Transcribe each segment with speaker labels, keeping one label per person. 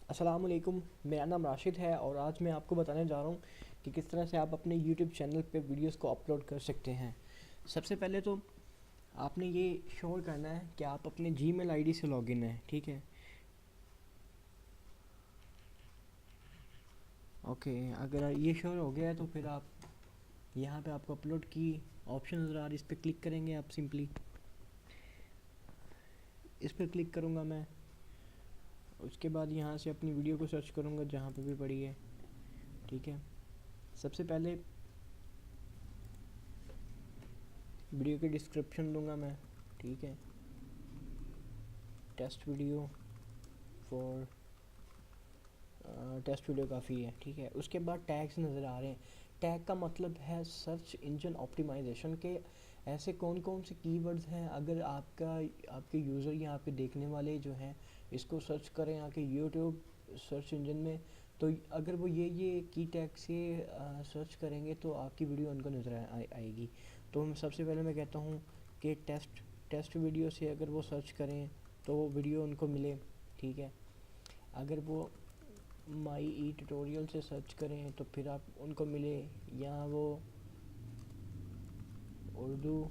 Speaker 1: अस्सलाम वालेकुम। मेरा नाम राशिद है और आज मैं आपको बताने जा रहा हूँ कि किस तरह से आप अपने यूट्यूब चैनल पे वीडियोस को अपलोड कर सकते हैं। सबसे पहले तो आपने ये श्योर करना है कि आप अपने जीमेल आईडी से लॉगिन हैं, ठीक है। ओके, अगर ये श्योर हो गया है तो फिर आप यहाँ पे आपको अपलोड की ऑप्शन नज़र आ रही है, इस पर क्लिक करेंगे आप। सिंपली इस पर क्लिक करूँगा मैं। उसके बाद यहाँ से अपनी वीडियो को सर्च करूँगा जहाँ पे भी पड़ी है, ठीक है। सबसे पहले वीडियो की डिस्क्रिप्शन दूंगा मैं, ठीक है। Test video for test video काफ़ी है, ठीक है। उसके बाद टैग्स नज़र आ रहे हैं। टैग का मतलब है सर्च इंजन ऑप्टिमाइजेशन के ऐसे कौन कौन से कीवर्ड्स हैं, अगर आपके यूज़र या आपके देखने वाले जो हैं इसको सर्च करें आपके यूट्यूब सर्च इंजन में, तो अगर वो ये की टैग से सर्च करेंगे तो आपकी वीडियो उनको नज़र आएगी। तो सबसे पहले मैं कहता हूँ कि टेस्ट वीडियो से अगर वो सर्च करें तो वो वीडियो उनको मिले, ठीक है। अगर वो माई ई ट्यूटोरियल से सर्च करें तो फिर आप उनको मिले, या वो उर्दू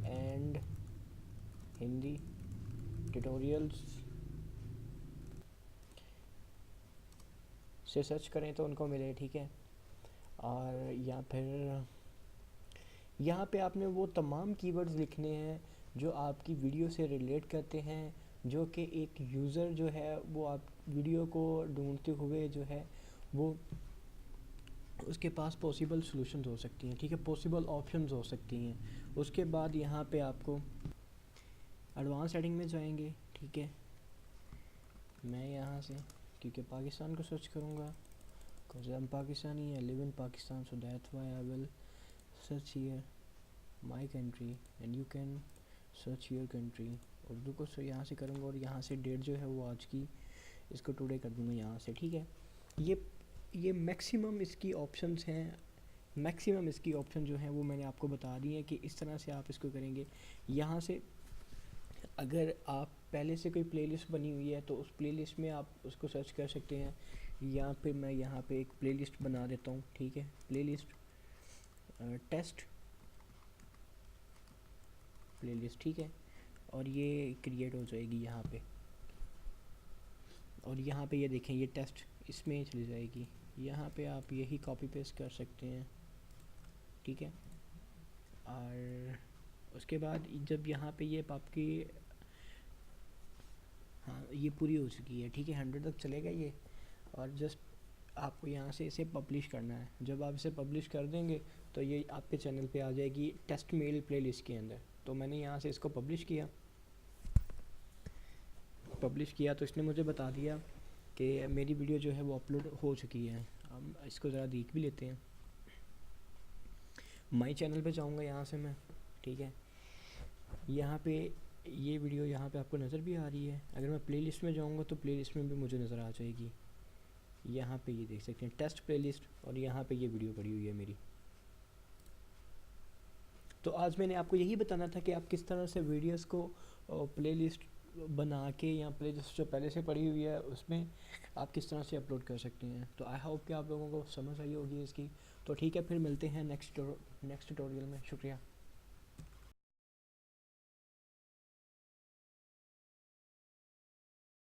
Speaker 1: एंड हिंदी ट्यूटोरियल्स से सर्च करें तो उनको मिले, ठीक है। और या फिर यहाँ पे आपने वो तमाम कीवर्ड्स लिखने हैं जो आपकी वीडियो से रिलेट करते हैं, जो कि एक यूज़र जो है वो आप वीडियो को ढूंढते हुए जो है वो उसके पास पॉसिबल सॉल्यूशंस हो सकती हैं, ठीक है, पॉसिबल ऑप्शंस हो सकती हैं। उसके बाद यहाँ पे आपको एडवांस सेटिंग में जाएंगे, ठीक है। मैं यहाँ से क्योंकि पाकिस्तान को सर्च करूँगा, because I am Pakistani, I live in Pakistan, so that's why I will search here my country and you can search your country. Urdu को यहाँ से करूँगा और यहाँ से डेट जो है वो आज की, इसको टुडे कर दूँगा यहाँ से, ठीक है। ये मैक्सिमम इसकी ऑप्शंस हैं। मैक्सिमम इसकी ऑप्शन जो हैं वो मैंने आपको बता दी हैं कि इस तरह से आप इसको करेंगे। यहाँ से अगर आप पहले से कोई प्लेलिस्ट बनी हुई है तो उस प्लेलिस्ट में आप उसको सर्च कर सकते हैं, या फिर मैं यहाँ पे एक प्लेलिस्ट बना देता हूँ, ठीक है। प्लेलिस्ट टेस्ट प्लेलिस्ट, ठीक है, और ये क्रिएट हो जाएगी यहाँ पे। और यहाँ पे ये देखें, ये टेस्ट इसमें चली जाएगी। यहाँ पे आप यही कॉपी पेस्ट कर सकते हैं, ठीक है। और उसके बाद जब यहाँ पे ये आपकी, हाँ, ये पूरी हो चुकी है, ठीक है, 100 तक चलेगा ये। और जस्ट आपको यहाँ से इसे पब्लिश करना है। जब आप इसे पब्लिश कर देंगे तो ये आपके चैनल पे आ जाएगी टेस्ट मेल प्लेलिस्ट के अंदर। तो मैंने यहाँ से इसको पब्लिश किया तो इसने मुझे बता दिया कि मेरी वीडियो जो है वो अपलोड हो चुकी है। हम इसको ज़रा देख भी लेते हैं। माई चैनल पे जाऊँगा यहाँ से मैं, ठीक है। यहाँ पे ये वीडियो यहाँ पे आपको नज़र भी आ रही है। अगर मैं प्लेलिस्ट में जाऊँगा तो प्लेलिस्ट में भी मुझे नज़र आ जाएगी। यहाँ पे ये देख सकते हैं टेस्ट प्लेलिस्ट, और यहाँ पे ये वीडियो पड़ी हुई है मेरी। तो आज मैंने आपको यही बताना था कि आप किस तरह से वीडियोस को प्लेलिस्ट बना के, या प्लेलिस्ट जो पहले से पड़ी हुई है उसमें आप किस तरह से अपलोड कर सकते हैं। तो आई होप कि आप लोगों को समझ आई होगी इसकी। तो ठीक है, फिर मिलते हैं नेक्स्ट ट्यूटोरियल में। शुक्रिया।